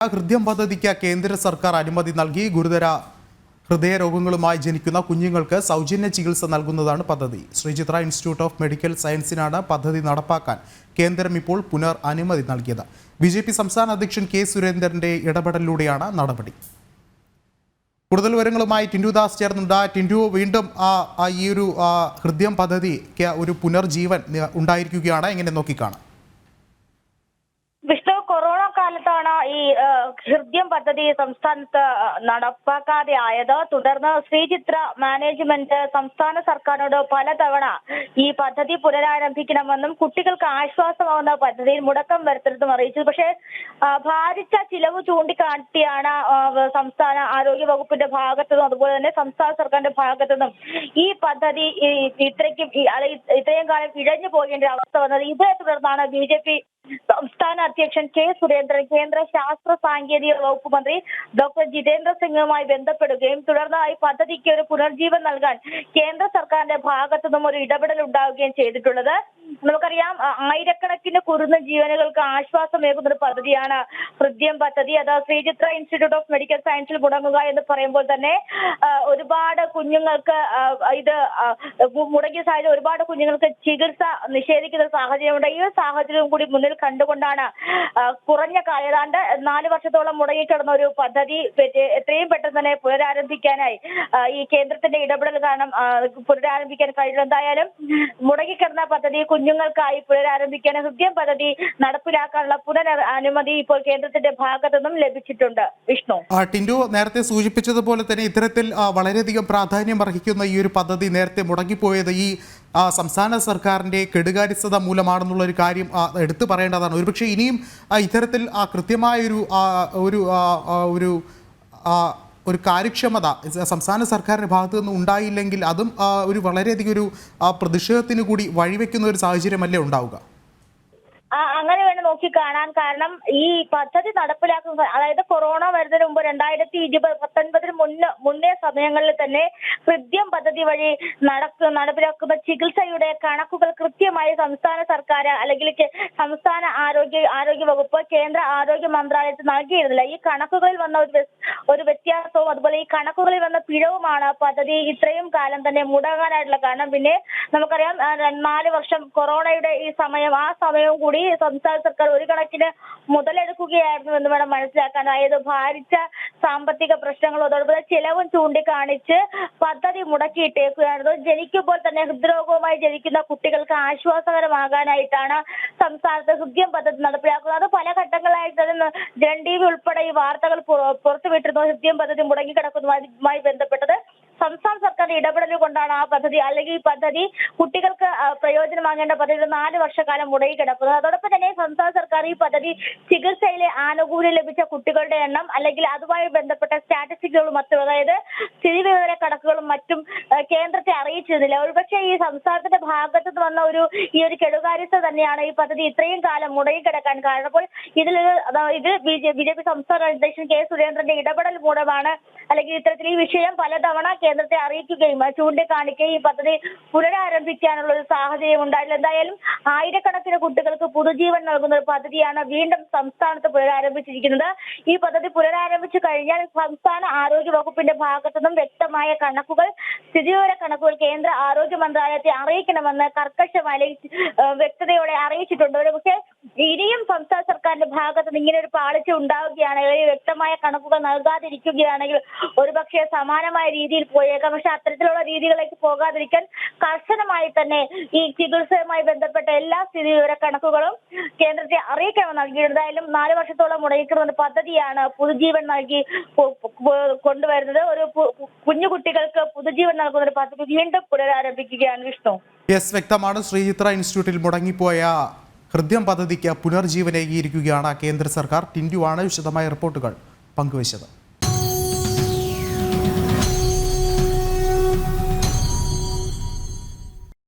ഹൃദ്യം പദ്ധതിക്ക് കേന്ദ്ര സർക്കാർ അനുമതി നൽകി. ഗുരുതര ഹൃദയരോഗങ്ങളുമായി ജനിക്കുന്ന കുഞ്ഞുങ്ങൾക്ക് സൗജന്യ ചികിത്സ നൽകുന്നതാണ് പദ്ധതി. ശ്രീചിത്ര ഇൻസ്റ്റിറ്റ്യൂട്ട് ഓഫ് മെഡിക്കൽ സയൻസിനാണ് പദ്ധതി നടപ്പാക്കാൻ കേന്ദ്രം ഇപ്പോൾ പുനർ അനുമതി നൽകിയത്. ബിജെപി സംസ്ഥാന അധ്യക്ഷൻ കെ സുരേന്ദ്രന്റെ ഇടപെടലിലൂടെയാണ് നടപടി. കൂടുതൽ വിവരങ്ങളുമായി ടിൻഡു ദാസ് ചേർന്നുണ്ട്. ടിൻഡു, വീണ്ടും ഈ ഒരു ഹൃദ്യം പദ്ധതിക്ക് ഒരു പുനർജീവൻ ഉണ്ടായിരിക്കുകയാണ്, എങ്ങനെ നോക്കിക്കാണാം? കൊറോണ കാലത്താണ് ഈ ഹൃദ്യം പദ്ധതി സംസ്ഥാനത്ത് നടപ്പാക്കാതെ ആയത്. തുടർന്ന് ശ്രീചിത്ര മാനേജ്മെന്റ് സംസ്ഥാന സർക്കാരിനോട് പലതവണ ഈ പദ്ധതി പുനരാരംഭിക്കണമെന്നും കുട്ടികൾക്ക് ആശ്വാസമാവുന്ന പദ്ധതിയിൽ മുടക്കം വരുത്തരുതെന്നും അറിയിച്ചു. പക്ഷേ ഭാരിച്ച ചിലവ് ചൂണ്ടിക്കാട്ടിയാണ് സംസ്ഥാന ആരോഗ്യ വകുപ്പിന്റെ ഭാഗത്തുനിന്നും അതുപോലെ തന്നെ സംസ്ഥാന സർക്കാരിന്റെ ഭാഗത്തുനിന്നും ഈ പദ്ധതി ഇത്രയും കാലം ഇഴഞ്ഞു പോകേണ്ട അവസ്ഥ വന്നത്. ഇതേ തുടർന്നാണ് ബിജെപി സംസ്ഥാന അധ്യക്ഷൻ കെ സുരേന്ദ്രൻ കേന്ദ്ര ശാസ്ത്ര സാങ്കേതിക വകുപ്പ് മന്ത്രി ഡോക്ടർ ജിതേന്ദ്ര സിംഗുമായി ബന്ധപ്പെടുകയും തുടർന്ന് ഈ പദ്ധതിക്ക് ഒരു പുനർജീവൻ നൽകാൻ കേന്ദ്ര സർക്കാരിന്റെ ഭാഗത്തുനിന്നും ഒരു ഇടപെടൽ ഉണ്ടാവുകയും ചെയ്തിട്ടുള്ളത്. നമുക്കറിയാം, ആയിരക്കണക്കിന് കുരുന്ന ജീവനുകൾക്ക് ആശ്വാസമേകുന്ന ഒരു പദ്ധതിയാണ് ഹൃദ്യം പദ്ധതി. അത് ശ്രീചിത്ര ഇൻസ്റ്റിറ്റ്യൂട്ട് ഓഫ് മെഡിക്കൽ സയൻസിൽ മുടങ്ങുക എന്ന് പറയുമ്പോൾ തന്നെ ഒരുപാട് കുഞ്ഞുങ്ങൾക്ക് ഇത് മുടങ്ങിയ സാഹചര്യം, ഒരുപാട് കുഞ്ഞുങ്ങൾക്ക് ചികിത്സ നിഷേധിക്കുന്ന സാഹചര്യമുണ്ട്. ഈ സാഹചര്യം കൂടി മുന്നിൽ കണ്ടുകൊണ്ടാണ് കുറഞ്ഞ ഏതാണ്ട് 4 വർഷത്തോളം മുടങ്ങിക്കിടന്ന ഒരു പദ്ധതി എത്രയും പെട്ടെന്ന് തന്നെ പുനരാരംഭിക്കാനായി ഈ കേന്ദ്രത്തിന്റെ ഇടപെടൽ കാരണം പുനരാരംഭിക്കാൻ കഴിയും. എന്തായാലും മുടങ്ങിക്കിടന്ന പദ്ധതി കുഞ്ഞുങ്ങൾക്കായി പുനരാരംഭിക്കാൻ ഹൃദ്യം പദ്ധതി നടപ്പിലാക്കാനുള്ള അനുമതി ഇപ്പോൾ കേന്ദ്രത്തിന്റെ ഭാഗത്തു നിന്നും ലഭിച്ചിട്ടുണ്ട്. വിഷ്ണു, ടിൻഡു നേരത്തെ സൂചിപ്പിച്ചതുപോലെ തന്നെ ഇത്തരത്തിൽ വളരെയധികം പ്രാധാന്യം അർഹിക്കുന്ന ഈ ഒരു പദ്ധതി നേരത്തെ മുടങ്ങിപ്പോയത് ഈ സംസ്ഥാന സർക്കാരിന്റെ കെടുകാര്യസ്ഥത മൂലമാണെന്നുള്ള ഒരു കാര്യം എടുത്തു പറയേണ്ടതാണ്. ഒരുപക്ഷെ ഇനിയും ഇത്തരത്തിൽ കൃത്യമായൊരു ഒരു കാര്യക്ഷമത സംസ്ഥാന സർക്കാരിന്റെ ഭാഗത്തു നിന്ന് ഉണ്ടായില്ലെങ്കിൽ അതും ഒരു വളരെയധികം ഒരു പ്രതിഷേധത്തിന് കൂടി വഴിവെക്കുന്ന ഒരു സാഹചര്യമല്ലേ ഉണ്ടാവുക? അങ്ങനെ വേണം നോക്കിക്കാണാൻ. കാരണം ഈ പദ്ധതി നടപ്പിലാക്കുന്ന, അതായത് കൊറോണ വരുന്നതിന് മുമ്പ് 2019 മുന്നേ സമയങ്ങളിൽ തന്നെ ഹൃദ്യം പദ്ധതി വഴി നടപ്പിലാക്കുന്ന ചികിത്സയുടെ കണക്കുകൾ കൃത്യമായി സംസ്ഥാന സർക്കാർ അല്ലെങ്കിൽ സംസ്ഥാന ആരോഗ്യ വകുപ്പ് കേന്ദ്ര ആരോഗ്യ മന്ത്രാലയത്തിൽ നൽകിയിരുന്നില്ല. ഈ കണക്കുകളിൽ വന്ന ഒരു വ്യത്യാസവും അതുപോലെ ഈ കണക്കുകളിൽ വന്ന പിഴവുമാണ് പദ്ധതി ഇത്രയും കാലം തന്നെ മുടങ്ങാനായിട്ടുള്ള കാരണം. പിന്നെ നമുക്കറിയാം, 4 വർഷം കൊറോണയുടെ ഈ സമയം, ആ സമയവും കൂടി സംസ്ഥാന സർക്കാർ ഒരു കണക്കിന് മുതലെടുക്കുകയായിരുന്നു എന്ന് വേണം മനസ്സിലാക്കാൻ. അതായത് ഭാരിച്ച സാമ്പത്തിക പ്രശ്നങ്ങളും അതോടൊപ്പം ചിലവും ചൂണ്ടിക്കാണിച്ച് പദ്ധതി മുടക്കിയിട്ടേക്കുകയായിരുന്നു. ജനിക്കുമ്പോൾ തന്നെ ഹൃദ്രോഗവുമായി ജനിക്കുന്ന കുട്ടികൾക്ക് ആശ്വാസകരമാകാനായിട്ടാണ് സംസ്ഥാനത്ത് ഹൃദ്യം പദ്ധതി നടപ്പിലാക്കുന്നത്. അത് പല ഘട്ടങ്ങളായിട്ട് ജൻ TV ഉൾപ്പെടെ ഈ വാർത്തകൾ പുറത്തുവിട്ടിരുന്നു. ഹൃദ്യം പദ്ധതി മുടങ്ങിക്കിടക്കുന്നതുമായി ബന്ധപ്പെട്ടത് സംസ്ഥാന സർക്കാരിന്റെ ഇടപെടൽ കൊണ്ടാണ് ആ പദ്ധതി, അല്ലെങ്കിൽ ഈ പദ്ധതി കുട്ടികൾക്ക് പ്രയോജനമാകേണ്ട പദ്ധതി 4 വർഷക്കാലം മുടങ്ങിക്കിടക്കുന്നത്. അതോടൊപ്പം തന്നെ സംസ്ഥാന സർക്കാർ ഈ പദ്ധതി ചികിത്സയിലെ ആനുകൂല്യം ലഭിച്ച കുട്ടികളുടെ എണ്ണം അല്ലെങ്കിൽ അതുമായി ബന്ധപ്പെട്ട സ്റ്റാറ്റിസ്റ്റിക്കുകളും മറ്റും, അതായത് സ്ഥിതിവിവര കണക്കുകളും മറ്റും കേന്ദ്രത്തെ അറിയിച്ചിരുന്നില്ല. ഒരുപക്ഷെ ഈ സംസ്ഥാനത്തിന്റെ ഭാഗത്ത് നിന്ന് വന്ന ഈ ഒരു കെടുകാര്യസ്ഥ തന്നെയാണ് ഈ പദ്ധതി ഇത്രയും കാലം മുടങ്ങിക്കിടക്കാൻ കാരണം. അപ്പോൾ ഇത് ബിജെപി സംസ്ഥാന അധ്യക്ഷൻ കെ സുരേന്ദ്രന്റെ ഇടപെടൽ മൂലമാണ്, അല്ലെങ്കിൽ ഇത്തരത്തിൽ ഈ വിഷയം പലതവണ കേന്ദ്രത്തെ അറിയിക്കുകയും ചൂണ്ടിക്കാണിക്കുകയും ഈ പദ്ധതി പുനരാരംഭിക്കാനുള്ള ഒരു സാഹചര്യം ഉണ്ടായില്ല. എന്തായാലും ആയിരക്കണക്കിന് കുട്ടികൾക്ക് പുതുജീവൻ നൽകുന്ന ഒരു പദ്ധതിയാണ് വീണ്ടും സംസ്ഥാനത്ത് പുനരാരംഭിച്ചിരിക്കുന്നത്. ഈ പദ്ധതി പുനരാരംഭിച്ചു കഴിഞ്ഞാൽ സംസ്ഥാന ആരോഗ്യ വകുപ്പിന്റെ ഭാഗത്തുനിന്നും വ്യക്തമായ കണക്കുകൾ, സ്ഥിതിവിവര കണക്കുകൾ കേന്ദ്ര ആരോഗ്യ മന്ത്രാലയത്തെ അറിയിക്കണമെന്ന് കർക്കശമായി വ്യക്തതയോടെ അറിയിച്ചിട്ടുണ്ട്. പക്ഷേ ഇനിയും സംസ്ഥാന സർക്കാരിന്റെ ഭാഗത്ത് നിന്ന് ഇങ്ങനെ ഒരു പാളിച്ച ഉണ്ടാവുകയാണെങ്കിൽ, വ്യക്തമായ കണക്കുകൾ നൽകാതിരിക്കുകയാണെങ്കിൽ ഒരുപക്ഷെ സമാനമായ രീതിയിൽ പോയേക്കാം. പക്ഷെ അത്തരത്തിലുള്ള രീതികളിലേക്ക് പോകാതിരിക്കാൻ കർശനമായി തന്നെ ഈ ചികിത്സയുമായി ബന്ധപ്പെട്ട എല്ലാ സ്ഥിതിവിവര കണക്കുകളും കേന്ദ്രത്തെ അറിയിക്കണമെന്ന് നൽകിയിട്ടുണ്ട്. എന്തായാലും 4 വർഷത്തോളം മുടങ്ങിക്കിടുന്ന പദ്ധതിയാണ് പുതുജീവൻ നൽകി കൊണ്ടുവരുന്നത്. ഒരു കുഞ്ഞുകുട്ടികൾക്ക് പുതുജീവൻ നൽകുന്ന ഒരു പദ്ധതി വീണ്ടും പുനരാരംഭിക്കുകയാണ്. വിഷ്ണു, വ്യക്തമാണ്. ശ്രീചിത്ര ഇൻസ്റ്റിറ്റ്യൂട്ടിൽ മുടങ്ങിപ്പോയ ഹൃദ്യം പദ്ധതിക്ക് പുനർജീവനേകിയിരിക്കുകയാണ് കേന്ദ്ര സർക്കാർ. ടിൻഡു ആണ് വിശദമായ റിപ്പോർട്ടുകൾ പങ്കുവച്ചത്.